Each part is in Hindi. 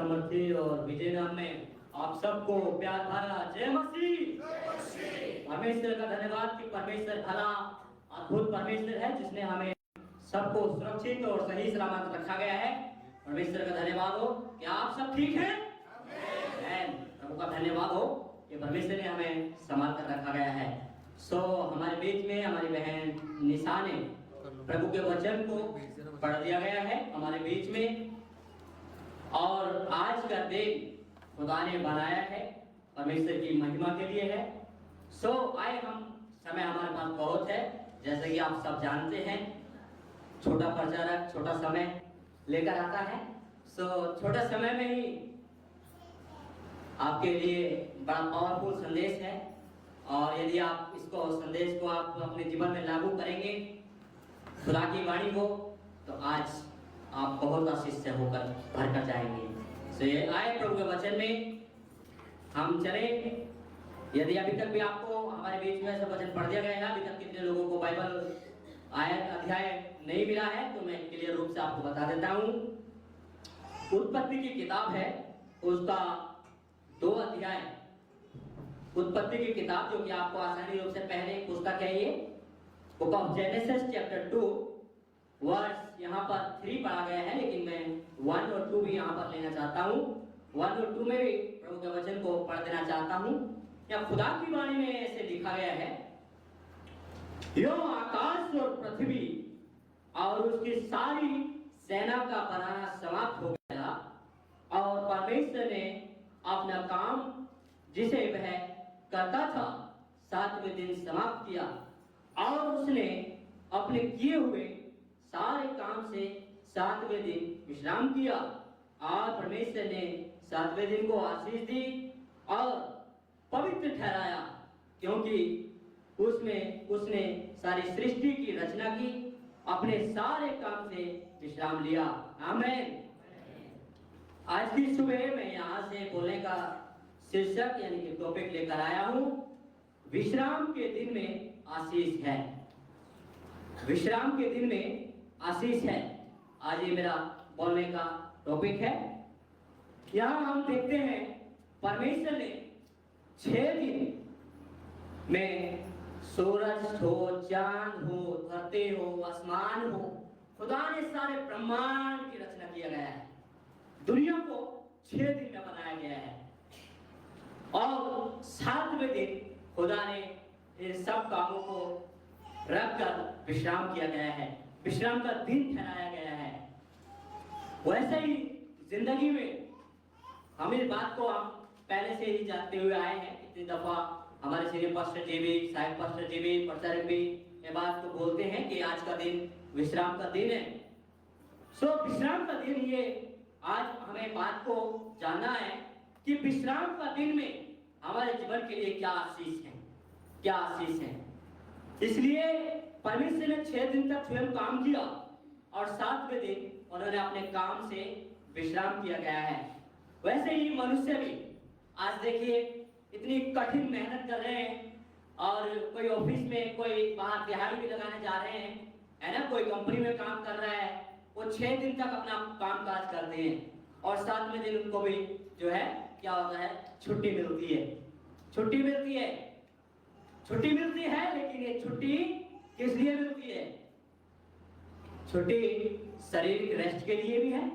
सामर्थ्य और विजय नाम में आप सबको प्यार भरा जय मसीह। परमेश्वर का धन्यवाद कि परमेश्वर भला अद्भुत परमेश्वर है जिसने हमें सबको सुरक्षित और सही सलामत रखा गया है। परमेश्वर का धन्यवाद हो कि आप सब ठीक हैं। प्रभु का धन्यवाद हो कि परमेश्वर ने हमें संभाल कर रखा गया है। हमारे बीच में हमारी बहन निशा ने प्रभु के वचन को पढ़ दिया गया है हमारे बीच में, और आज का दिन खुदा ने बनाया है परमेश्वर की महिमा के लिए है। आए हम, समय हमारे पास बहुत है, जैसे कि आप सब जानते हैं छोटा प्रचारक छोटा समय लेकर आता है। छोटा समय में ही आपके लिए बड़ा पावरफुल संदेश है, और यदि आप इसको संदेश को आप अपने जीवन में लागू करेंगे खुदा की वाणी को, तो आज आप बहुत आशीष से होकर भर कर जाएंगे। ये आए प्रभु के वचन में हम चले। यदि अभी तक भी आपको हमारे बीच में ऐसा वचन पढ़ दिया गया है, अभी तक कितने लोगों को बाइबल आयत अध्याय नहीं मिला है, तो मैं क्लियर रूप से आपको बता देता हूँ। उत्पत्ति की किताब है, उसका 2 अध्याय, उत्पत्ति की किताब जो कि आपको आसानी रूप से पहले पुस्तक है, ये book of Genesis chapter 2 verse यहाँ पर 3 पढ़ा गया है, लेकिन मैं 1 और 2 भी यहाँ पर लेना चाहता हूँ। 1 और 2 में भी प्रभु के वचन को पढ़ देना चाहता हूँ। या खुदा की वाणी में ऐसे लिखा गया है, यो आकाश और पृथ्वी और उसकी सारी सेना का बनाना समाप्त हो गया, और परमेश्वर ने अपना काम जिसे वह करता था 7वें दिन समाप्त किया, और उसने अपने किए हुए सारे काम से 7वें दिन विश्राम किया। और परमेश्वर ने 7वें दिन को आशीष दी और पवित्र ठहराया, क्योंकि उसमें उसने सारी सृष्टि की रचना की, अपने सारे काम से विश्राम लिया। आमीन। आज की सुबह मैं यहाँ से बोलने का शीर्षक यानी कि टॉपिक लेकर आया हूँ, विश्राम के दिन में आशीष है। विश्राम के दिन में आशीष है, आज ये मेरा बोलने का टॉपिक है। यहाँ हम देखते हैं परमेश्वर ने 6 दिन में सूरज हो, चांद हो, धरती हो, आसमान हो, खुदा ने सारे ब्रह्मांड की रचना किया गया है। दुनिया को 6 दिन में बनाया गया है, और 7वें दिन खुदा ने इन सब कामों को रखकर विश्राम किया गया है, विश्राम का दिन ठहराया गया है। वैसे ही जिंदगी में हम इस बात को हम पहले से ही जानते हुए आए हैं। इतनी दफा हमारे सीनियर पास्टर जी भी, साहिब पास्टर जी भी, प्रचारक भी ये बात को बोलते हैं कि आज का दिन विश्राम का दिन है। विश्राम का दिन, ये आज हमें बात को जानना है कि विश्राम का दिन में हमारे जीवन के लिए क्या आशीष है, क्या आशीष है। इसलिए परमेश्वर ने 6 दिन तक स्वयं काम किया, और 7वें दिन उन्होंने अपने काम से विश्राम किया गया है। वैसे ही मनुष्य भी आज देखिए इतनी कठिन मेहनत कर रहे हैं, और कोई ऑफिस में, कोई बाहर दिहाड़ी भी लगाने जा रहे हैं, है ना, कोई कंपनी में काम कर रहा है, वो 6 दिन तक अपना काम काज करते हैं, और 7वें दिन उनको भी जो है क्या होता है, छुट्टी मिलती है। छुट्टी मिलती है, छुट्टी मिलती है, लेकिन ये छुट्टी किस लिए मिलती है? छुट्टी शारीरिक रेस्ट के लिए भी है,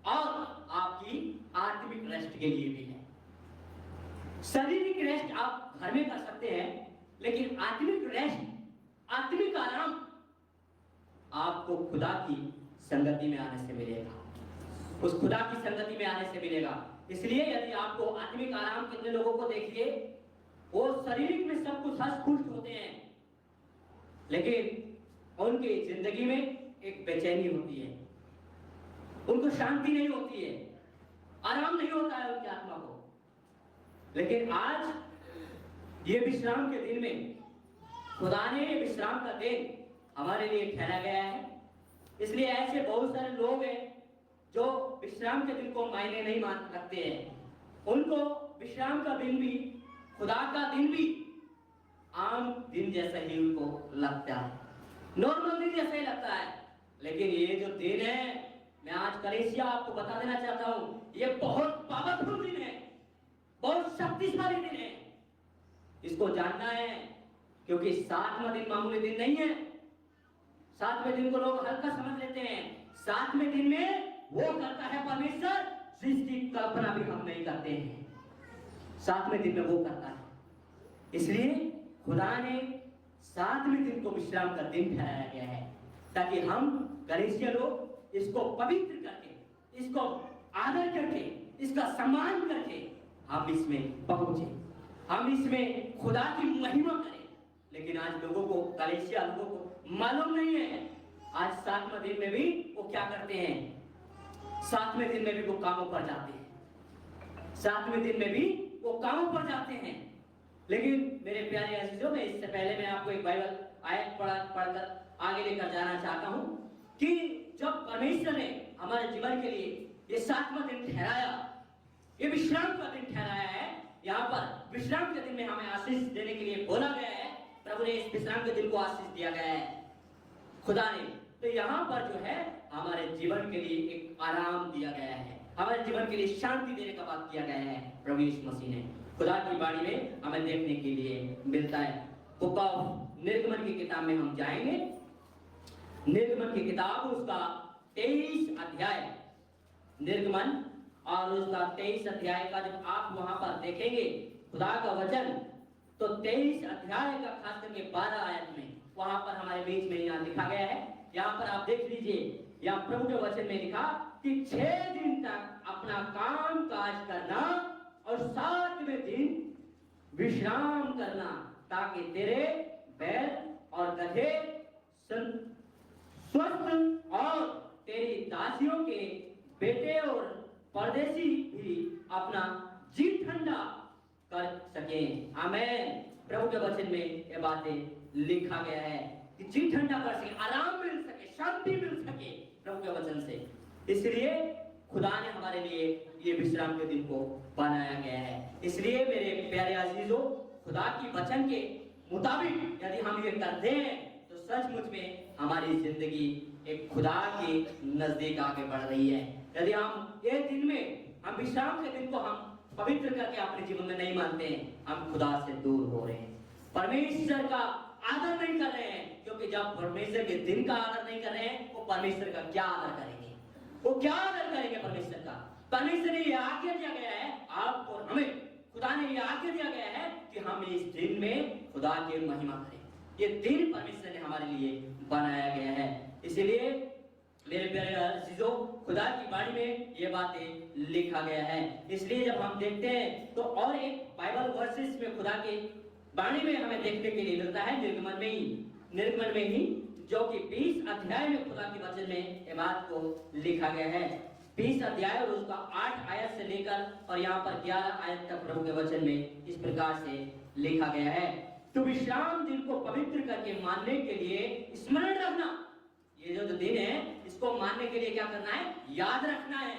और आपकी आत्मिक रेस्ट के लिए भी है। शारीरिक रेस्ट आप घर में कर सकते हैं, लेकिन आत्मिक रेस्ट, आत्मिक आराम आपको खुदा की संगति में आने से मिलेगा, उस खुदा की संगति में आने से मिलेगा। इसलिए यदि आपको आत्मिक आराम, कितने लोगों को देखिए वो शारीरिक में सब कुछ हष्ट पुष्ट होते हैं, लेकिन उनकी जिंदगी में एक बेचैनी होती है, उनको शांति नहीं होती है, आराम नहीं होता है उनकी आत्मा को। लेकिन आज ये विश्राम के दिन में खुदा ने विश्राम का दिन हमारे लिए ठहरा गया है। इसलिए ऐसे बहुत सारे लोग हैं जो विश्राम के दिन को मायने नहीं मान रखते हैं, उनको विश्राम का दिन भी, खुदा का दिन भी आम दिन जैसा ही उनको लगता है, नॉर्मल दिन जैसा ही लगता है। लेकिन ये जो दिन है, मैं आज कलीसिया आपको बता देना चाहता हूँ, ये बहुत बहुत शक्तिशाली दिन है, इसको जानना है, क्योंकि 7वां दिन मामूली दिन नहीं है। 7वें दिन को लोग हल्का समझ लेते हैं। 7वें दिन में वो करता है परमेश्वर जिसकी कल्पना भी हम नहीं करते हैं। 7वें दिन में वो करता है, इसलिए खुदा ने 7वें दिन को विश्राम का दिन ठहराया गया है, ताकि हम कलीसिया लोग इसको पवित्र करके, इसको आदर करके, इसका सम्मान करके हम इसमें पहुंचे, हम इसमें खुदा की महिमा करें। लेकिन आज लोगों को, कलीसिया लोगों को मालूम नहीं है। आज 7वें दिन में भी वो क्या करते हैं, 7वें दिन में भी वो कामों पर जाते हैं, 7वें दिन में भी वो कामों पर जाते हैं। लेकिन मेरे प्यारे अजीजों, मैं इससे पहले मैं आपको एक बाइबल आयत पढ़कर आगे लेकर जाना चाहता हूं कि जब परमेश्वर ने हमारे जीवन के लिए ये 7वां दिन ठहराया, ये विश्राम का दिन ठहराया है, यहाँ पर विश्राम के दिन में हमें आशीष देने के लिए बोला गया है। प्रभु ने इस विश्राम के दिन को आशीष दिया गया है खुदा ने। तो यहाँ पर जो है हमारे जीवन के लिए एक आराम दिया गया है, हमारे जीवन के लिए शांति देने का बात किया गया है प्रभु यीशु मसीह ने। खुदा की बाणी में हमें देखने के लिए मिलता है। बुक ऑफ निर्गमन की किताब में हम जाएंगे। निर्गमन की किताब उसका 23 अध्याय, निर्गमन और उसका 23 अध्याय का जब आप वहां पर देखेंगे खुदा का वचन, तो 23 अध्याय का खास करके 12 आयत में वहां पर हमारे बीच में यहाँ लिखा गया है। यहाँ पर आप देख लीजिए, यहाँ प्रभु के वचन में लिखा कि 6 दिन तक अपना काम काज करना और 7वें दिन विश्राम करना, ताकि तेरे बैल और गधे स्वस्थ और तेरी दासियों के बेटे और परदेसी भी अपना जी ठंडा कर सके। आमेन। प्रभु के वचन में ये बातें लिखा गया है कि जी ठंडा कर सके, आराम मिल सके, शांति मिल सके प्रभु के वचन से। इसलिए खुदा ने हमारे लिए ये विश्राम के दिन को बनाया गया है। इसलिए मेरे प्यारे अजीजों, खुदा की वचन के मुताबिक यदि हम ये करते हैं तो सचमुच में हमारी जिंदगी एक खुदा के नजदीक आगे बढ़ रही है। यदि हम एक दिन में, हम विश्राम के दिन को हम पवित्र करके अपने जीवन में नहीं मानते हैं, हम खुदा से दूर हो रहे हैं, परमेश्वर का आदर नहीं कर रहे हैं। क्योंकि जब परमेश्वर के दिन का आदर नहीं कर रहे हैं, वो परमेश्वर का क्या आदर करेंगे? वो क्या आदर करेंगे परमेश्वर का? परमेश्वर ने यह आज्ञा दिया गया है आपको, हमें खुदा ने यह आज्ञा दिया गया है कि हम इस दिन में खुदा की महिमा करें। ये दिन परमेश्वर ने हमारे लिए बनाया गया है। इसलिए मेरे प्यारे अजीजों, खुदा की बाणी में ये बातें लिखा गया है। इसलिए जब हम देखते हैं तो और एक बाइबल वर्सेस में खुदा के बाणी में हमें देखने के लिए मिलता है, निर्गमन में ही जो कि 20 अध्याय में खुदा के वचन में ये बात को लिखा गया है। 20 अध्याय और उसका 8 आयत से लेकर और यहाँ पर 11 आयत तक प्रभु के वचन में इस प्रकार से लिखा गया है। तो विश्राम दिन को पवित्र करके मानने के लिए स्मरण रखना, ये जो दिन है इसको मानने के लिए क्या करना है? याद रखना है,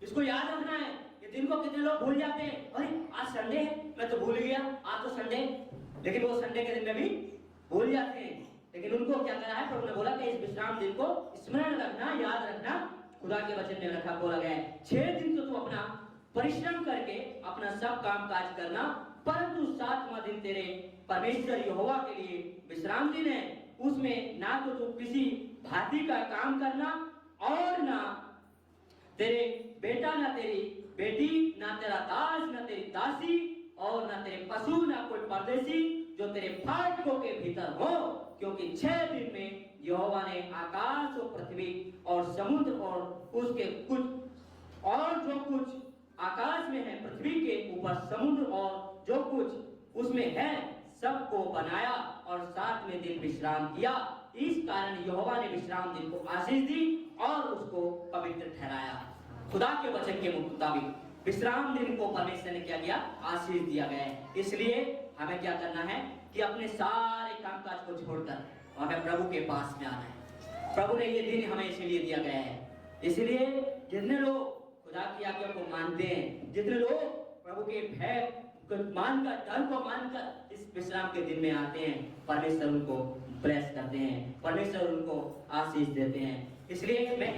इसको याद रखना है। ये दिन को कितने लोग भूल जाते हैं, अरे आज संडे है, मैं तो भूल गया, आज तो संडे। लेकिन वो संडे के दिन में भी भूल जाते हैं। लेकिन उनको क्या करना है? प्रभु ने बोला कि इस विश्राम दिन को स्मरण रखना, याद रखना। खुदा के वचन में रखा बोला गया है 6 दिन तो तू अपना परिश्रम करके अपना सब काम काज करना, परंतु 7वां दिन तेरे परमेश्वर यहोवा के लिए विश्राम दिन है। उसमें ना तो तू किसी भांति का काम करना और ना तेरे बेटा, ना तेरी बेटी, ना तेरा दास, ना तेरी दासी और ना तेरे पशु, ना कोई परदेसी जो तेरे फाटकों के भीतर हो, क्योंकि 6 दिन में यहोवा ने आकाश और पृथ्वी और समुद्र और उसके कुछ और जो कुछ आकाश में है, पृथ्वी के ऊपर समुद्र और जो कुछ उसमें है, सबको बनाया और 7वें दिन विश्राम किया। इस कारण यहोवा ने विश्राम दिन को आशीष दी और उसको पवित्र ठहराया। खुदा के वचन के मुताबिक विश्राम दिन को परमेश्वर ने क्या किया? आशीष दिया गया है। इसलिए हमें क्या करना है कि अपने सारे कामकाज को छोड़कर हमें प्रभु के पास में आना है। प्रभु ने ये दिन हमें इसीलिए दिया गया है। इसलिए जितने लोग खुदा की आज्ञा को मानते हैं, जितने लोग प्रभु के भय को मानकर, डर को मानकर इस विश्राम के दिन में आते हैं, परमेश्वर उनको ब्लेस करते हैं, परमेश्वर उनको आशीष देते हैं। इसलिए मैं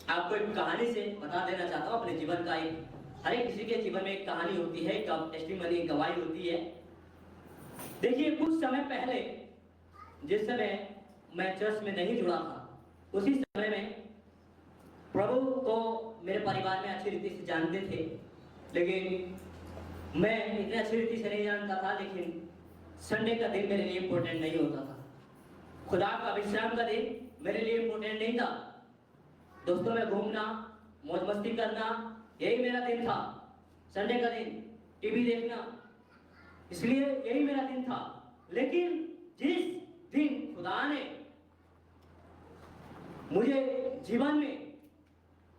आपको एक कहानी से बता देना चाहता हूँ, अपने जीवन का एक हर एक किसी के जीवन में एक कहानी होती है, एक टेस्टिमनी, गवाही होती है। देखिए, कुछ समय पहले जिस समय मैं चर्च में नहीं जुड़ा था, उसी समय में प्रभु को मेरे परिवार में अच्छी रीति से जानते थे, लेकिन मैं इतने अच्छी रीति से नहीं जानता था। लेकिन संडे का दिन मेरे लिए इम्पोर्टेंट नहीं होता था। खुदा का विश्राम का दिन मेरे लिए इम्पोर्टेंट नहीं था। दोस्तों में घूमना, मौज मस्ती करना, यही मेरा दिन था। संडे का दिन टीवी देखना, इसलिए यही मेरा दिन था। लेकिन जिस दिन खुदा ने मुझे जीवन में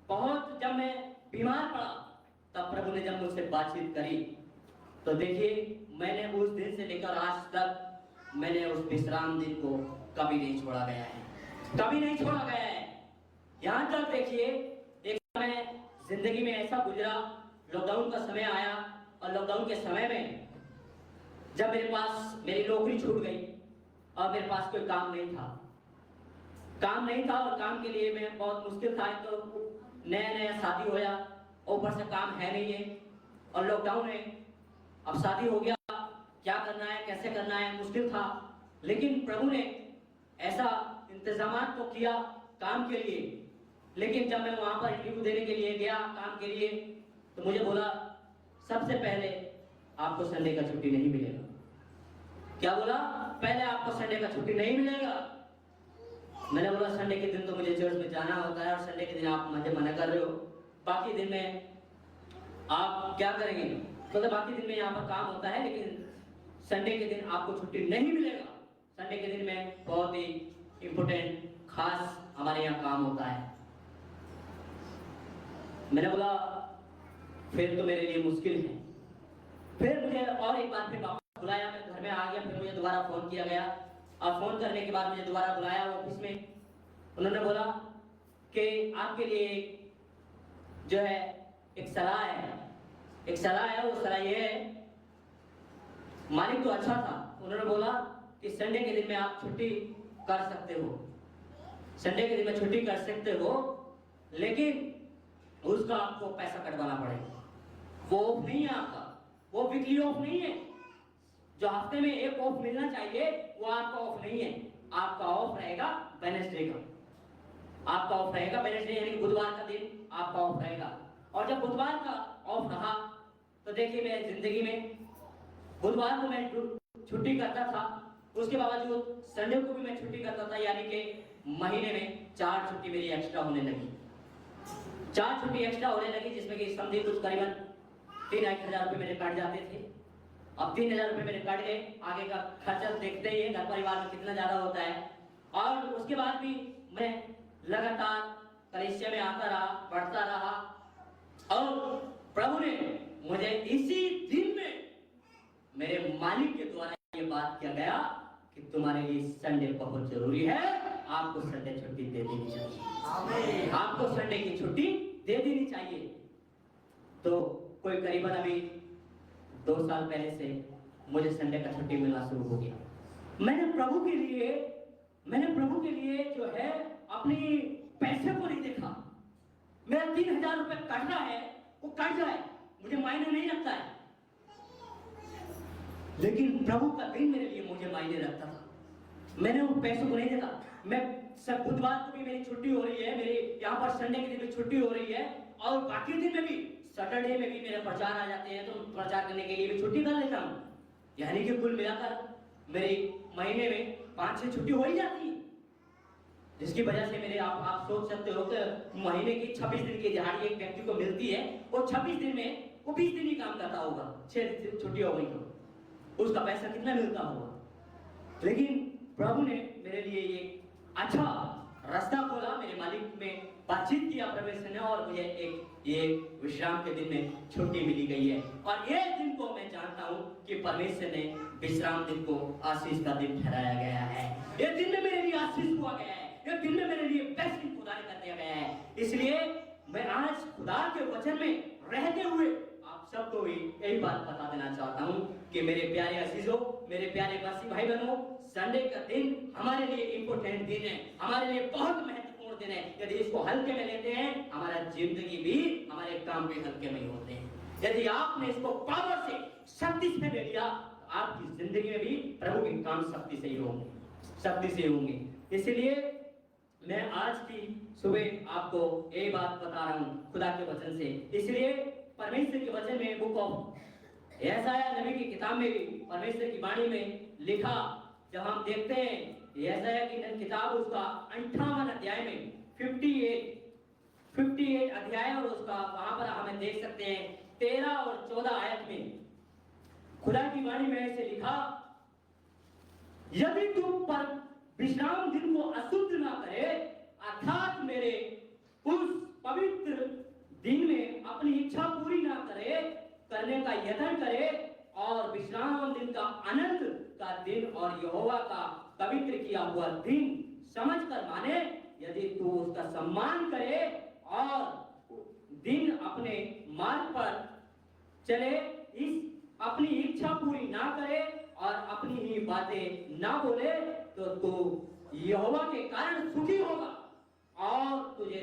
बहुत, जब मैं बीमार पड़ा, तब प्रभु ने जब मुझसे बातचीत करी, तो देखिए, मैंने उस दिन से लेकर आज तक मैंने उस विश्राम दिन को कभी नहीं छोड़ा गया है, कभी नहीं छोड़ा गया है। यहाँ तक देखिए, एक समय जिंदगी में ऐसा गुजरा, लॉकडाउन का समय आया, और लॉकडाउन के समय में जब मेरे पास मेरी नौकरी छूट गई और मेरे पास कोई काम नहीं था, और काम के लिए मैं बहुत मुश्किल था। तो नया नया शादी होया, ऊपर से काम है नहीं है, और लॉकडाउन है, अब शादी हो गया, क्या करना है, कैसे करना है, मुश्किल था। लेकिन प्रभु ने ऐसा इंतजाम तो किया काम के लिए। लेकिन जब मैं वहां पर इंटरव्यू देने के लिए गया काम के लिए, तो मुझे बोला, सबसे पहले आपको संडे का छुट्टी नहीं मिलेगा। क्या बोला? पहले आपको संडे का छुट्टी नहीं मिलेगा। मैंने बोला, संडे के दिन तो मुझे चर्च में जाना होता है, और संडे के दिन आप मुझे मना कर रहे हो, बाकी दिन में आप क्या करेंगे? तो बाकी दिन में यहाँ पर काम होता है, लेकिन संडे के दिन आपको छुट्टी नहीं मिलेगा। संडे के दिन में बहुत ही इंपोर्टेंट, खास हमारे यहाँ काम होता है। मैंने बोला, फिर तो मेरे लिए मुश्किल है। फिर मुझे और एक बार फिर वापस बुलाया, मैं घर में आ गया। फिर मुझे दोबारा फोन किया गया, और फोन करने के बाद मुझे दोबारा बुलाया ऑफिस में। उन्होंने बोला कि आपके लिए जो है एक सलाह है, वो सलाह ये है, मालिक तो अच्छा था, उन्होंने बोला कि संडे के दिन में आप छुट्टी कर सकते हो, संडे के दिन में छुट्टी कर सकते हो, लेकिन उसका आपको पैसा कटवाना पड़ेगा। वो ऑफ नहीं है आपका, वो वीकली ऑफ नहीं है। जो हफ्ते में एक ऑफ मिलना चाहिए, वो आपका ऑफ नहीं है। आपका ऑफ रहेगा वेडनेसडे का, आपका ऑफ रहेगा वेडनेसडे, यानी बुधवार का दिन आपका ऑफ रहेगा। और जब बुधवार का ऑफ रहा, तो देखिए, मेरी जिंदगी में बुधवार को मैं छुट्टी करता था, उसके बावजूद संडे को भी मैं छुट्टी करता था, यानी कि महीने में 4 छुट्टी मेरी एक्स्ट्रा होने लगी, 4 छुट्टी एक्स्ट्रा होने लगी, जिसमें कि समझिए कुछ करीबन 3-4 हजार रुपए मेरे कट जाते थे। अब 3,000 रुपए मेरे कट गए, आगे का खर्चा देखते ही है घर परिवार में कितना ज्यादा होता है। और उसके बाद भी मैं लगातार कलीसिया में आता रहा, बढ़ता रहा, और प्रभु ने मुझे इसी दिन में मेरे मालिक के द्वारा ये बात किया गया कि तुम्हारे लिए संडे बहुत जरूरी है, आपको संडे छुट्टी दे देनी चाहिए, आपको संडे की छुट्टी दे देनी चाहिए। तो कोई करीबन अभी 2 साल पहले से मुझे संडे का छुट्टी मिलना शुरू हो गया। मैंने प्रभु के लिए जो है अपनी पैसे को नहीं देखा। मेरा 3,000 रुपए कट रहा है, वो कट जाए, मुझे मायने नहीं रखता है, लेकिन प्रभु का दिन मेरे लिए मुझे मायने रखता था। मैंने उन पैसों को नहीं देखा। मैं सब बुधवार को भी मेरी छुट्टी हो रही है, मेरी यहाँ पर संडे के दिन भी छुट्टी हो रही है, और बाकी दिन में भी, सैटरडे में भी मेरे प्रचार आ जाते हैं, तो प्रचार करने के लिए भी छुट्टी कर लेता हूँ। यानी कि कुल मिलाकर मेरी महीने में 5-6 छुट्टी हो ही जाती है, जिसकी वजह से मेरे आप सोच सकते हो कि महीने की 26 दिन की दिहाड़ी एक व्यक्ति को मिलती है, वो 26 दिन में वो 20 दिन ही काम करता होगा, 6 दिन छुट्टी हो गई तो उसका पैसा कितना मिलता होगा। लेकिन प्रभु ने मेरे लिए ये अच्छा रास्ता खोला, मेरे मालिक में बातचीत किया परमेश्वर ने, और मुझे ये विश्राम के दिन में छुट्टी मिली गई है। और ये दिन को मैं जानता हूँ कि परमेश्वर ने विश्राम दिन को आशीष का दिन ठहराया गया है। ये दिन में मेरे लिए आशीष हुआ गया है, ये दिन में मेरे लिए बेस्ट खुदा ने कर दिया गया है। इसलिए मैं आज खुदा के वचन में रहते हुए आप सबको भी यही बात बता देना चाहता हूँ कि मेरे प्यारे अजीजों, मेरे प्यारे वासी भाई बहनों, संडे का दिन हमारे लिए इंपोर्टेंट दिन है, हमारे लिए बहुत महत्वपूर्ण मोड़ देना है। यदि इसको हल्के में लेते हैं, हमारा जिंदगी भी, हमारे काम भी हल्के में ही होते हैं। यदि आपने इसको पावर से, शक्ति से ले लिया, तो आपकी जिंदगी में भी प्रभु के काम शक्ति से ही होंगे, शक्ति से होंगे। इसलिए मैं आज की सुबह आपको ये बात बता रहा हूँ खुदा के वचन से। इसलिए परमेश्वर के वचन में, बुक ऑफ यशायाह नबी की किताब में भी परमेश्वर की वाणी में लिखा, जब हम देखते हैं यशायाह की किताब उसका 58 अध्याय में 58 अध्याय, और उसका वहां पर हमें देख सकते हैं 13 और 14 आयत में खुदा की वाणी में ऐसे लिखा, यदि तुम पर विश्राम दिन को अशुद्ध ना करे, अर्थात मेरे उस पवित्र दिन में अपनी इच्छा पूरी ना करे, करने का यत्न करे, और विश्राम दिन का आनंद का दिन और यहोवा का पवित्र किया हुआ दिन समझकर माने, यदि तू उसका सम्मान करे और दिन अपने मार्ग पर चले, इस अपनी इच्छा पूरी ना करे और अपनी ही बातें ना बोले, तो तू यहोवा के कारण सुखी होगा और तुझे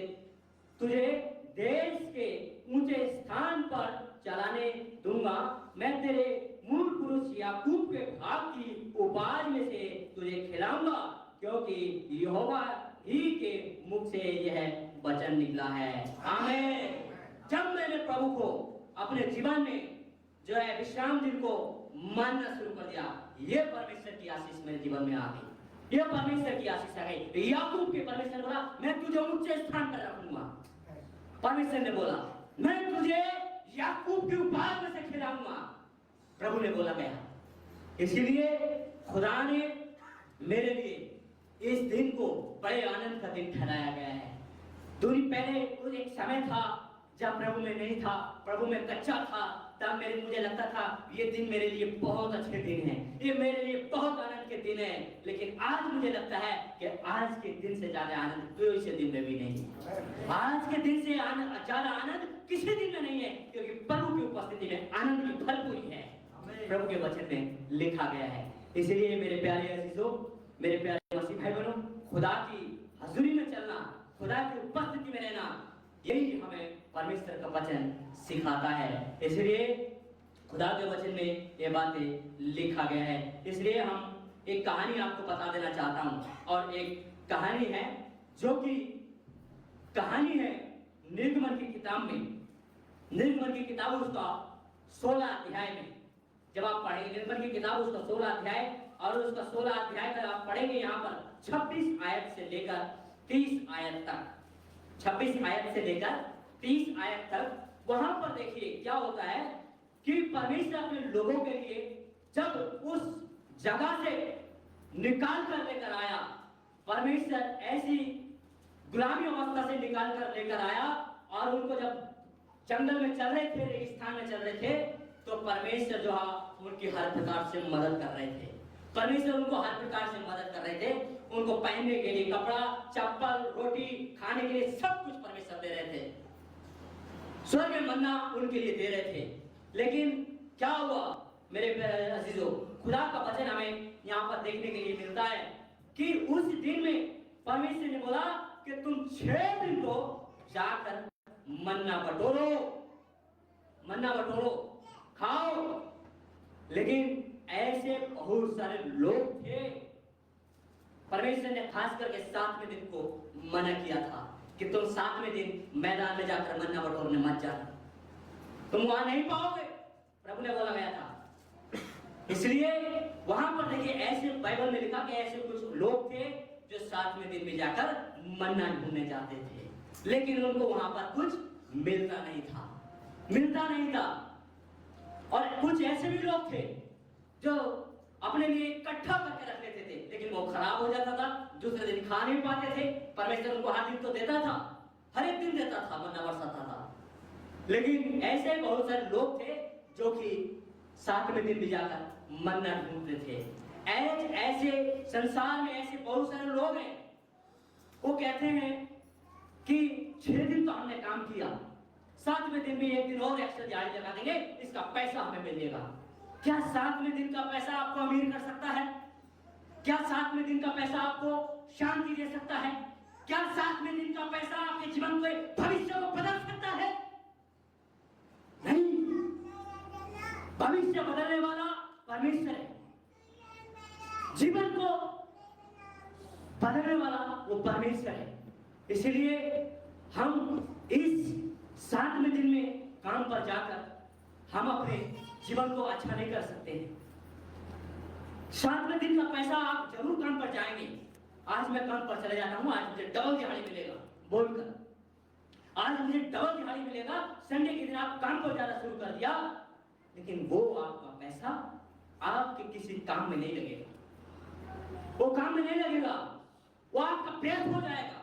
देश के ऊंचे स्थान पर चलाने दूंगा। मैं तेरे मूल पुरुष याकूब के भाग की उपज में से तुझे खिलाऊंगा, क्योंकि यहोवा ही के मुख से यह वचन निकला है। आमीन। जब मैंने प्रभु को अपने जीवन में जो है विश्राम दिन को मानना शुरू कर दिया, ये परमेश्वर की आशीष मेरे जीवन में आ गई, ये परमेश्वर की आशीष आ गई। याकूब के परमेश्वर ने बोला, मैं तुझे ऊंचे स्थान पर रखूंगा। परमेश्वर ने बोला, मैं तुझे याकूब के उपज में से खिलाऊंगा। प्रभु ने बोला गया। इसलिए खुदा ने मेरे लिए इस दिन को बड़े आनंद का दिन ठहराया गया है। दूरी पहले कुछ एक समय था जब प्रभु में नहीं था, प्रभु में कच्चा था, तब मुझे लगता था ये दिन मेरे लिए बहुत अच्छे दिन है, ये मेरे लिए बहुत आनंद के दिन है। लेकिन आज मुझे लगता है कि आज के दिन से ज्यादा आनंद कोई से दिन में भी नहीं। आज के दिन से ज्यादा आनंद किसी दिन में नहीं है, क्योंकि प्रभु की उपस्थिति में आनंद की भरपूरी है, प्रभु के वचन में लिखा गया है। इसलिए मेरे प्यारे अजीजों, मेरे प्यारे मसीह भाई बहनों, खुदा की हजूरी में चलना, खुदा की उपस्थिति में रहना, यही हमें परमेश्वर का वचन सिखाता है। इसलिए खुदा के वचन में ये बातें लिखा गया है। इसलिए हम एक कहानी आपको बता देना चाहता हूं, और एक कहानी है जो कि कहानी है निर्गमन की किताब में, निर्गमन की किताब उसका 16 अध्याय में जब आप पढ़ेंगे, निर्गमन की किताब उसका 16 अध्याय, और उसका 16 अध्याय तक आप पढ़ेंगे, यहाँ पर 26 आयत से लेकर 30 आयत तक, 26 आयत से लेकर 30 आयत तक, वहां पर देखिए क्या होता है कि परमेश्वर अपने लोगों के लिए जब उस जगह से निकाल कर लेकर आया, परमेश्वर ऐसी गुलामी अवस्था से निकाल कर लेकर आया, और उनको जब जंगल में चल रहे थे, रेगिस्तान में चल रहे थे, तो परमेश्वर जो है उनकी हर प्रकार से मदद कर रहे थे। परमेश्वर उनको हर प्रकार से मदद कर रहे थे, उनको पहनने के लिए कपड़ा, चप्पल, रोटी, खाने के लिए सब कुछ परमेश्वर दे रहे थे, स्वर्ग में मन्ना उनके लिए दे रहे थे। लेकिन क्या हुआ मेरे प्यारे अजीजों, खुदा का वचन हमें यहाँ पर देखने के लिए मिलता है कि उस दिन में परमेश्वर ने बोला कि तुम 6 दिन को जाकर मन्ना बटोरो, मन्ना बटोरो, खाओ। लेकिन ऐसे बहुत सारे लोग थे, परमेश्वर ने खास करके 7वें दिन को मना किया था कि तुम 7वें दिन मैदान में जाकर मन्ना बटोरने मत जाना, तुम वहां नहीं पाओगे, प्रभु ने बोला गया था। इसलिए वहां पर देखिए ऐसे बाइबल में लिखा कि ऐसे कुछ लोग थे जो 7वें दिन में जाकर मन्ना ढूंढने जाते थे, लेकिन उनको वहां पर कुछ मिलता नहीं था, मिलता नहीं था। और कुछ ऐसे भी लोग थे जो अपने लिए इकट्ठा करके रख लेते थे, लेकिन वो खराब हो जाता था, दूसरे दिन खा नहीं पाते थे। परमेश्वर उनको हर दिन तो देता था, हर एक दिन देता था, मन्ना बरसाता था, लेकिन ऐसे बहुत सारे लोग थे जो कि 7वें दिन भी जाकर मन्ना ढूंढते थे। ऐसे संसार में ऐसे बहुत सारे लोग हैं, वो कहते हैं कि 6 दिन तो हमने काम किया, 7वें दिन भी 1 दिन और एक्स्ट्रा दिहाड़ी लगा देंगे, इसका पैसा हमें मिलेगा। क्या 7वें दिन का पैसा आपको अमीर कर सकता है? क्या 7वें दिन का पैसा आपको शांति दे सकता है? क्या 7वें दिन का पैसा आपके जीवन के भविष्य को बदल सकता है? नहीं। भविष्य बदलने वाला परमेश्वर है। जीवन को बदलने वाला वो परमेश्वर है। इसलिए हम इस 7वें दिन में काम पर जाकर हम अपने जीवन को अच्छा नहीं कर सकते हैं। 7वें दिन का पैसा आप जरूर काम पर जाएंगे। आज मैं काम पर चले जाता हूं, आज मुझे डबल दिहाड़ी मिलेगा बोलकर, आज मुझे डबल दिहाड़ी मिलेगा। संडे के दिन आप काम पर जाना शुरू कर दिया, लेकिन वो आपका पैसा आपके किसी काम में नहीं लगेगा। वो काम में नहीं लगेगा, वो आपका व्यर्थ हो जाएगा,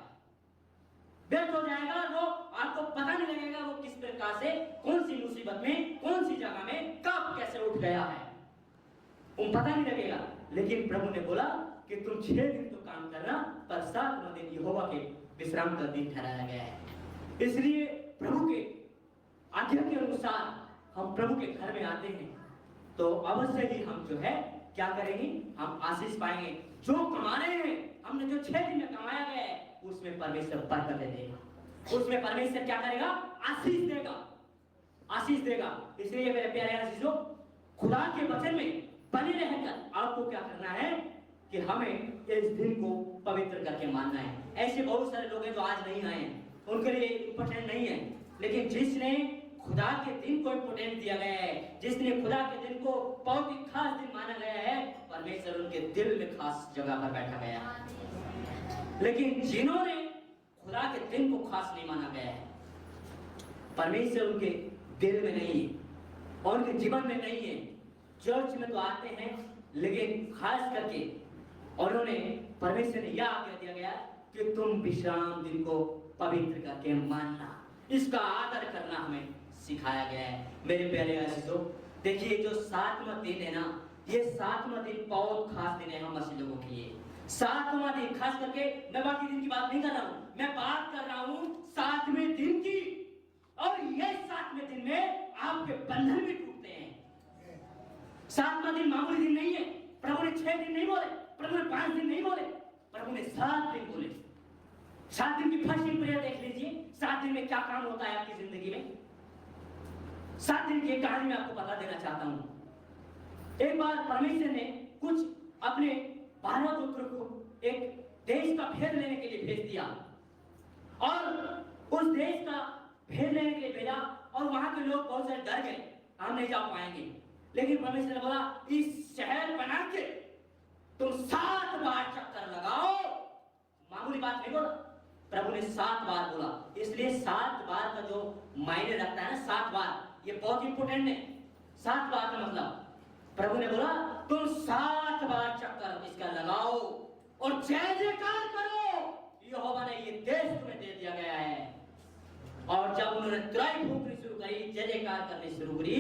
व्यर्थ हो जाएगा। वो आपको पता नहीं लगेगा वो किस प्रकार से, कौन सी मुसीबत में, कौन सी जगह में, कब कैसे उठ गया है, वो पता नहीं लगेगा। लेकिन प्रभु ने बोला कि तुम 6 दिन तो काम करना, पर 7वां दिन यहोवा के विश्राम का दिन ठहराया गया है। इसलिए प्रभु के आज्ञा के अनुसार हम प्रभु के घर में आते हैं तो अवश्य ही हम जो है क्या करेंगे, हम आशीष पाएंगे। जो कमा रहे हैं, हमने जो 6 दिन में कमाया गया है, उसमें परमेश्वर बरकत देगा, उसमें परमेश्वर क्या करेगा, आशीष देगा, आशीष देगा। इसलिए मेरे प्यारे आशीषों, खुदा के वचन में बने रहकर आपको क्या करना है कि हमें इस दिन को पवित्र करके मानना है। ऐसे बहुत सारे लोग हैं जो आज नहीं आए हैं, उनके लिए इंपॉर्टेंट नहीं है, लेकिन जिसने खुदा के दिन को इंपोर्टेंट दिया गया है, जिसने खुदा के दिन को बहुत ही खास दिन माना गया है, परमेश्वर उनके दिल में खास जगह पर बैठा गया है। लेकिन जिन्होंने खुदा के दिन को खास नहीं माना गया है, परमेश्वर उनके दिल में नहीं है और उनके जीवन में नहीं है। चर्च में तो आते हैं, लेकिन खास करके उन्होंने, परमेश्वर ने यह आज्ञा दिया गया कि तुम विश्राम दिन को पवित्र करके मानना, इसका आदर करना हमें सिखाया गया है। मेरे प्यारे आशीषों, देखिए जो 7वां दिन है ना, ये 7वां दिन बहुत खास दिन है हम मसीह लोगों के लिए। 7वां दिन, खास करके मैं बाकी दिन की बात नहीं कर रहा हूं, मैं बात कर रहा हूं 7वें दिन की। और ये 7वें दिन में आपके बंधन भी टूटते हैं। 7वां दिन मामूली दिन नहीं है। प्रभु ने 6 दिन नहीं बोले, प्रभु ने 5 दिन नहीं बोले, प्रभु ने 7 दिन बोले। 7 दिन की फर्स्ट प्रेयर देख लीजिए, 7 दिन में क्या काम होता है आपकी जिंदगी में। 7 दिन की कहानी मैं आपको बता देना चाहता हूं। एक बार परमेश्वर ने कुछ अपने 12 पुत्रों को एक देश का भेद लेने के लिए भेज दिया, और उस देश का भेद लेने के लिए भेजा, और वहां के लोग बहुत सारे डर गए, हम नहीं जा पाएंगे। लेकिन परमेश्वर ने बोला, इस शहर बना के तुम 7 बार चक्कर लगाओ। मामूली बात नहीं बोला, प्रभु ने 7 बार बोला। इसलिए 7 बार का जो मायने रखता है ना, 7 बार, ये बहुत इंपोर्टेंट है। 7 बार का मतलब, प्रभु ने बोला तुम 7 बार चक्कर इसका लगाओ और जय जयकार करो, यहोवा ने ये देश तुम्हें दे दिया गया है। और जब उन्होंने त्राई फूकनी शुरू करी, जय जयकार करनी शुरू करी,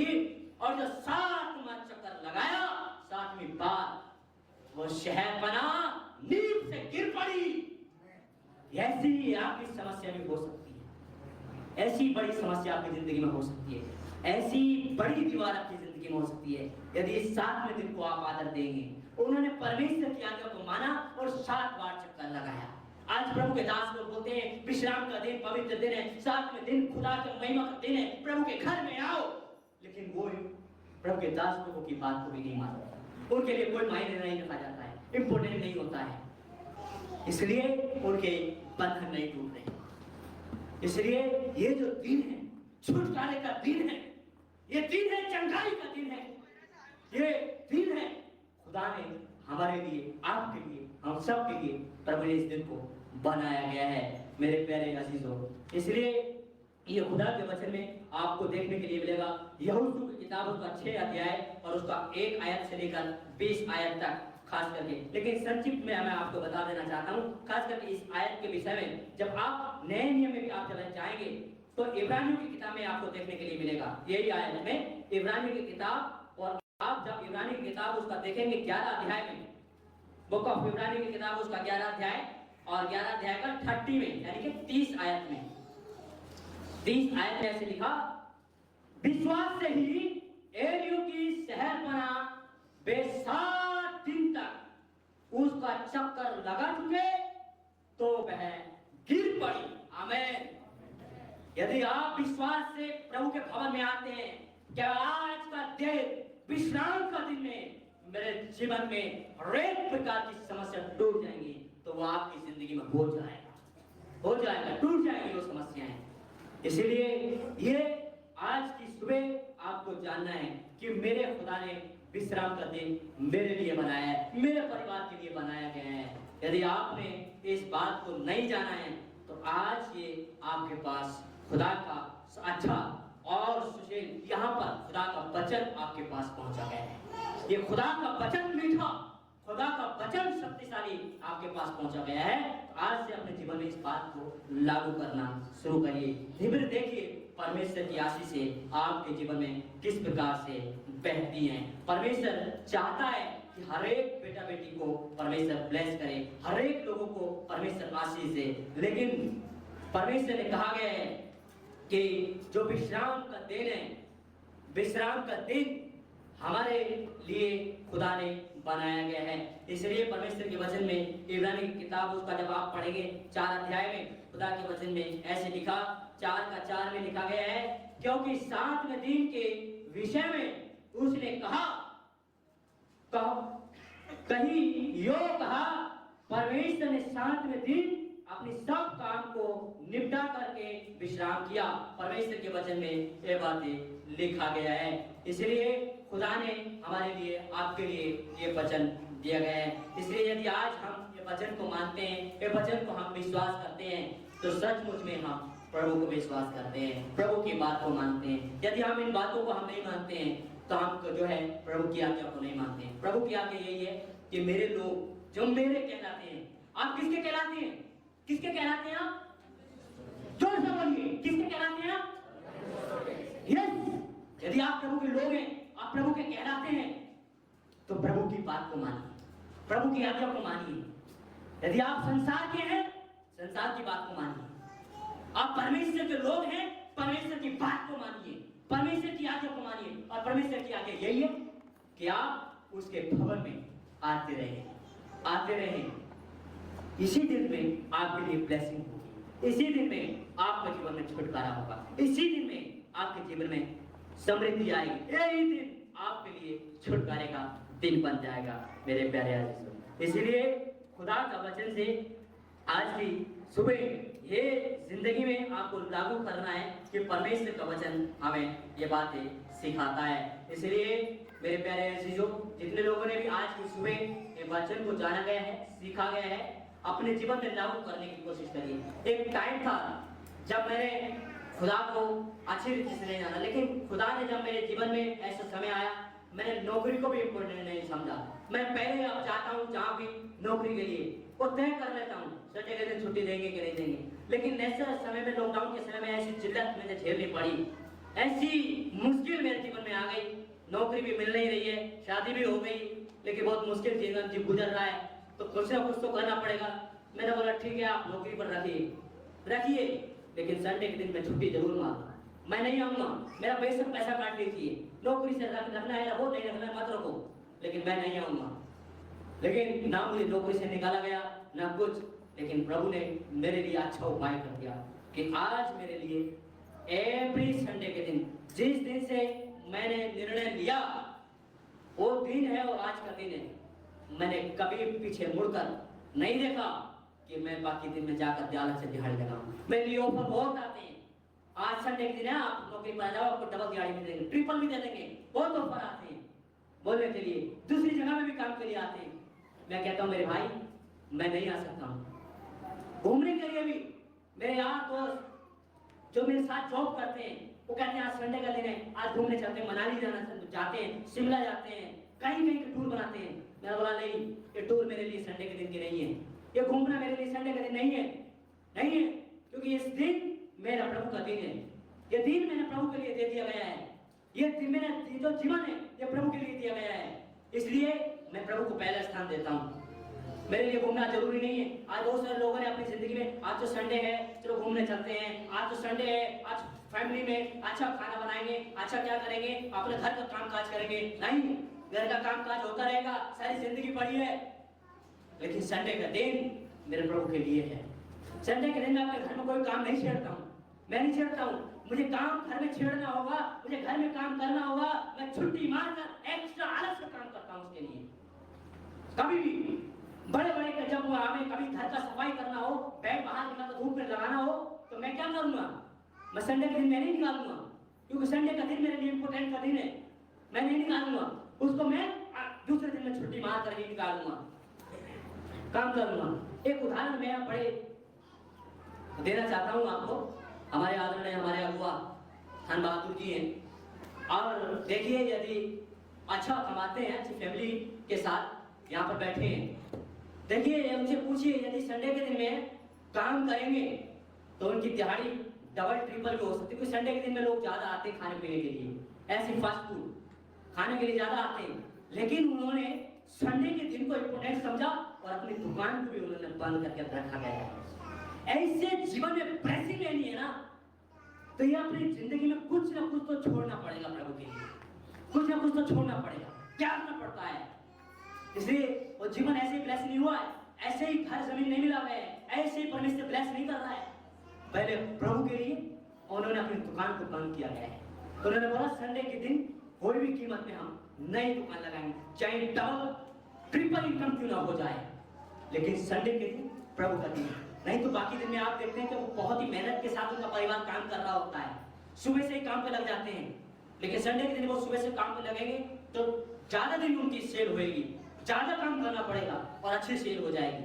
और जो 7वां चक्कर लगाया, 7वीं बार वो शहर बना, नींव से गिर पड़ी। ऐसी आपकी समस्या भी हो सकती है, ऐसी बड़ी समस्या आपकी जिंदगी में हो सकती है, ऐसी बड़ी दीवार आपकी जिंदगी में हो सकती है, यदि इस 7वें दिन को आप आदर देंगे। उन्होंने परमेश्वर की आज्ञा को माना और 7 बार चक्कर लगाया। आज प्रभु के दास लोग बोलते हैं विश्राम का दिन पवित्र दिन है, 7वें दिन खुदा के महिमा का दिन है, प्रभु के घर में आओ। लेकिन वो प्रभु के दास लोगों की बात को भी नहीं मानते, उनके लिए कोई मायने नहीं रखा जाता है, इंपोर्टेंट नहीं होता है, इसलिए उनके बंधन नहीं टूट रहे। इसलिए ये जो दिन है, छुटकारे का दिन है, ये दिन है चंगाई का दिन है, ये दिन है खुदा ने हमारे लिए, आपके लिए, हम सब के लिए प्रभु ने इस दिन को बनाया गया है। मेरे प्यारे अजीजों, इसलिए ये खुदा के वचन में आपको देखने के लिए मिलेगा। यहोशू की किताब उसका 6 अध्याय और उसका 1 आयत से लेकर 20 आयत तक खास करके, लेकिन संक्षिप्त में मैं आपको बता देना चाहता हूँ खास करके इस आयत के विषय में। जब आप नए नियम में भी आप चलना चाहेंगे तो इब्रानियों की किताब में आपको देखने के लिए मिलेगा यही आयत में, इब्रानियों की किताब। और आप जब इब्रानियों की किताब उसका देखेंगे 11 अध्याय में, बुक ऑफ इब्रानियों की किताब उसका 11 अध्याय और 11 अध्याय का 30 में, यानी कि 30 आयत में, 30 आयत में ऐसे लिखा, विश्वास से ही एलियों की शहर बना वे 7 दिन तक उसका चक्कर लगा चुके तो वह गिर पड़ी। आमीन। यदि आप विश्वास से प्रभु के भवन में आते हैं, क्या आज का दिन, विश्राम का दिन में मेरे जीवन में हर एक प्रकार की समस्या टूट जाएंगी, तो वो आपकी जिंदगी में हो जाएगा, टूट जाएंगी वो समस्याएं। इसलिए ये आज की सुबह आपको जानना है कि मेरे खुदा ने विश्राम का दिन मेरे लिए बनाया है, मेरे परिवार के लिए बनाया गया है। यदि आपने इस बात को नहीं जाना है तो आज ये आपके पास खुदा का अच्छा और सुशील यहाँ पर खुदा का वचन आपके पास पहुंचा गया है। ये खुदा का वचन मीठा, खुदा का वचन शक्तिशाली आपके पास पहुंचा गया है। तो आज से अपने जीवन में इस बात को लागू करना शुरू करिए। फिर देखिए परमेश्वर की आशीष से आपके जीवन में किस प्रकार से बहती है। परमेश्वर चाहता है कि हर एक बेटा बेटी को परमेश्वर ब्लेस करे, हर एक लोगों को परमेश्वर आशीष दे। लेकिन परमेश्वर ने कहा गया है कि जो विश्राम का दिन है, विश्राम का दिन हमारे लिए खुदा ने बनाया गया है। इसलिए परमेश्वर के वचन में इब्रानी की किताब उसका जब आप पढ़ेंगे 4 अध्याय में, खुदा के वचन में ऐसे लिखा, 4:4 में लिखा गया है, क्योंकि 7वें दिन के विषय में उसने कहा, कहीं यो कहा, परमेश्वर ने 7वें दिन अपनी सब काम को निपटा करके विश्राम किया। परमेश्वर के वचन में ये बातें लिखा गया है। इसलिए खुदा ने हमारे लिए, आपके लिए ये वचन दिया गया है। इसलिए यदि आज हम ये वचन को मानते हैं, ये वचन को हम विश्वास करते हैं, तो सचमुच में हम प्रभु को विश्वास करते हैं, प्रभु की बात को मानते हैं। यदि हम इन बातों को हम नहीं मानते हैं तो हम जो है प्रभु की आज्ञा को नहीं मानते हैं। प्रभु की आज्ञा यही है कि मेरे लोग जो मेरे कहलाते हैं। आप किसके कहलाते हैं? किसके कहलाते हैं आप? जोर से बोलिए, किसके कहलाते हैं आप? यस, यदि आप प्रभु के लोग हैं, आप प्रभु के कहलाते हैं, तो प्रभु की बात को मानिए, प्रभु की आज्ञा को मानिए। यदि आप संसार के हैं, संसार की बात को मानिए। आप परमेश्वर के लोग हैं, परमेश्वर की बात को मानिए, परमेश्वर की आज्ञा को मानिए। और परमेश्वर की आज्ञा यही है कि आप उसके भवन में आते रहें। इसी दिन में आपके लिए ब्लेसिंग होगी, इसी दिन में आपके जीवन में छुटकारा होगा, इसी दिन में आपके जीवन में समृद्धि आएगी। यही दिन आपके लिए छुटकारे का दिन बन जाएगा मेरे प्यारे आजीजों। इसलिए खुदा का वचन से आज की सुबह ये जिंदगी में आपको लागू करना है कि परमेश्वर का वचन हमें ये बातें सिखाता है। इसलिए मेरे प्यारे अजीजों, जितने लोगों ने भी आज की सुबह ये वचन को जाना गया है, सीखा गया है, अपने जीवन में लागू करने की कोशिश करिए। एक टाइम था जब मैंने खुदा को अच्छी रीति से नहीं जाना, लेकिन खुदा ने जब मेरे जीवन में ऐसा समय आया, मैंने नौकरी को भी इम्पोर्टेंट नहीं समझा। मैं पहले अब चाहता हूँ जहाँ भी नौकरी के लिए वो तय कर लेता हूँ संडे के दिन छुट्टी देंगे कि नहीं देंगे। लेकिन ऐसे समय में, लॉकडाउन के समय में ऐसी जिल्लत मुझे झेलनी पड़ी, ऐसी मुश्किल मेरे जीवन में आ गई। नौकरी भी मिल नहीं रही है, शादी भी हो गई, लेकिन बहुत मुश्किल जीवन गुजर रहा है, तो कुछ ना कुछ तो करना पड़ेगा। मैंने बोला ठीक है, आप नौकरी पर रखिए, लेकिन संडे के दिन मैं छुट्टी जरूर मारूंगा, मैं नहीं आऊंगा, मेरा पैसा काट लीजिए, नौकरी से रखना है वो नहीं रखना मत रखो, लेकिन मैं नहीं आऊंगा। लेकिन ना मुझे नौकरी से निकाला गया ना कुछ, लेकिन प्रभु ने मेरे लिए अच्छा उपाय कर दिया कि आज मेरे लिए एवरी संडे के दिन, जिस दिन से मैंने निर्णय लिया वो दिन है और आज का दिन है। मैंने कभी पीछे मुड़कर नहीं देखा कि मैं बाकी दिन में जाकर दिहाड़ी से दिहाड़ी लगाऊं। मेरे लिए ऑफर बहुत आते हैं, आज संडे के दिन है, आप नौकरी पर जाओ, आपको डबल दिहाड़ी भी देंगे, ट्रिपल भी दे देंगे, बहुत ऑफर आते हैं बोलने के लिए, दूसरी जगह में भी काम के लिए आते हैं। मैं कहता हूँ मेरे भाई मैं नहीं आ सकता हूँ। घूमने के लिए भी मेरे यार दोस्त जो मेरे साथ जॉब करते हैं वो कहते हैं आज संडे का दिन है, आज घूमने चलते हैं, मनाली जाते हैं, शिमला जाते हैं, कहीं के टूर बनाते हैं। मैंने बोला नहीं, ये टूर मेरे लिए संडे के दिन की नहीं है, ये घूमना मेरे लिए संडे का दिन नहीं है, क्योंकि इस दिन मेरा प्रभु का दिन है, ये दिन मैंने प्रभु के लिए दे दिया गया है, ये दिन मेरा जो जीवन है ये प्रभु के लिए दिया गया है। इसलिए मैं प्रभु को पहला स्थान देता हूँ। मेरे लिए घूमना जरूरी नहीं है। आज बहुत सारे लोगों ने अपनी जिंदगी में आज तो संडे है चलो घूमने चलते हैं, आज तो संडे है आज फैमिली में अच्छा खाना बनाएंगे, अच्छा क्या करेंगे, अपने घर का काम काज करेंगे। नहीं, घर का काम काज होता रहेगा, सारी जिंदगी पड़ी है, लेकिन संडे का दिन मेरे प्रभु के लिए है, संडे के दिन मैं अपने घर में कोई काम नहीं छेड़ता हूँ, मैं नहीं छेड़ता हूँ। मुझे काम घर में छेड़ना होगा, मुझे घर में काम करना होगा, मैं छुट्टी मारकर एक्स्ट्रा अलग से काम करता हूँ उसके लिए। कभी भी बड़े बड़े जब हमें कभी घर का सफाई करना हो, बैग बाहर निकाल कर धूप में लगाना हो, तो मैं क्या करूँगा, मैं संडे के दिन मैं नहीं निकालूंगा, क्योंकि संडे का दिन मेरे लिए इंपोर्टेंट का दिन है, मैं नहीं निकालूंगा उसको। मैं दूसरे दिन में छुट्टी मार कर ही निकालूंगा, काम करूंगा। एक उदाहरण मैं बड़े देना चाहता हूँ आपको। हमारे आदरणीय हमारे अगुआ खान बहादुर जी हैं, और देखिए यदि अच्छा कमाते हैं, अच्छी फैमिली के साथ यहाँ पर बैठे हैं, देखिए उनसे पूछिए यदि संडे के दिन में काम करेंगे तो उनकी दिहाड़ी डबल ट्रिपल भी हो सकती है। क्योंकि संडे के दिन में लोग ज्यादा आते हैं खाने पीने के लिए, ऐसे फास्ट फूड खाने के लिए ज्यादा आते हैं, लेकिन उन्होंने संडे के दिन को इम्पोर्टेंट समझा और अपनी दुकान को भी उन्होंने बंद करके रखा गया है। ऐसे जीवन में ब्लेसिंग लेनी है ना, तो ये अपनी जिंदगी में कुछ ना कुछ तो छोड़ना पड़ेगा प्रभु के लिए, कुछ ना कुछ तो छोड़ना पड़ेगा, त्यागना पड़ता है। इसलिए वो जीवन ऐसे ही ब्लेस नहीं हुआ है, ऐसे ही घर जमीन नहीं मिला है, ऐसे ही परमेश्वर ब्लेस नहीं कर रहा है। पहले प्रभु के लिए उन्होंने अपनी दुकान को बंद किया गया है। उन्होंने बोला संडे के दिन कोई भी कीमत में हम नई दुकान लगाएंगे, चाहे डबल ट्रिपल इनकम क्यों ना हो जाए, लेकिन संडे के दिन प्रभु का दिन। नहीं तो बाकी दिन में आप देखते हैं कि वो बहुत ही मेहनत के साथ उनका परिवार काम कर रहा होता है, सुबह से ही काम पे लग जाते हैं, लेकिन संडे के दिन वो सुबह से काम पे लगेंगे तो ज्यादा दिन उनकी सेल होगी, ज्यादा काम करना पड़ेगा और अच्छी सेल हो जाएगी।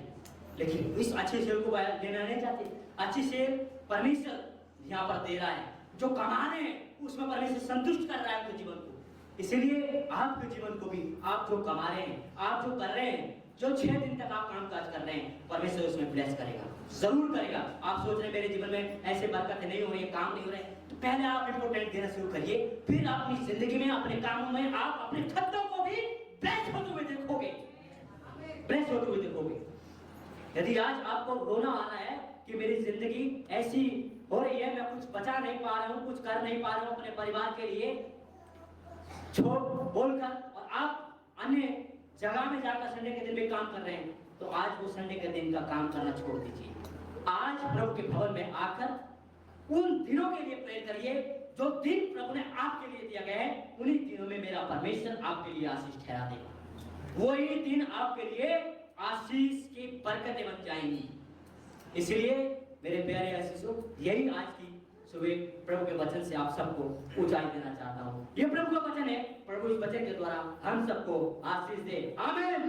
लेकिन इस अच्छी सेल को लेना नहीं चाहते। अच्छी सेल परमेश्वर यहाँ पर दे रहा है, जो कमा रहे हैं उसमें परमेश्वर संतुष्ट कर रहा है आपके जीवन को। इसीलिए आपके जीवन को भी, आप जो कमा रहे हैं, आप जो कर रहे हैं, जो 6 दिन तक आप काम काज कर रहे हैं, परमेश्वर उसमें ब्लेस करेगा, जरूर करेगा। आप सोच रहे हैं मेरे जीवन में ऐसे बरकतें नहीं हो रही है, काम नहीं हो रहे, तो पहले आप इंपोर्टेंट देना शुरू करिए, फिर आप अपनी जिंदगी में, अपने कामों में, आप अपने खर्चों को भी ब्लेस होते हुए देखोगे, ब्लेस होते हुए देखोगे। यदि आज आपको रोना आना है कि मेरी जिंदगी ऐसी हो रही है, मैं कुछ बचा नहीं पा रहा हूँ, कुछ कर नहीं पा रहा हूँ अपने परिवार के लिए, छोड़ बोलकर, और आप अन्य जगह में जाकर संडे के दिन में काम कर रहे हैं, तो आज वो संडे के दिन का काम करना छोड़ दीजिए। आज प्रभु के भवन में आकर उन दिनों के लिए प्रे करिए जो दिन प्रभु ने आपके लिए दिया गया है। उन्हीं दिनों में मेरा परमेश्वर आपके लिए आशीष ठहरा देगा, वही दिन आपके लिए आशीष की बरकतें बन जाएंगी। इसलिए मेरे प्यारे आशीषों, यही आज की सुबह प्रभु के वचन से आप सबको ऊंचाई देना चाहता हूँ। ये प्रभु का वचन है, प्रभु इस वचन के द्वारा हम सबको आशीष दे। आमीन।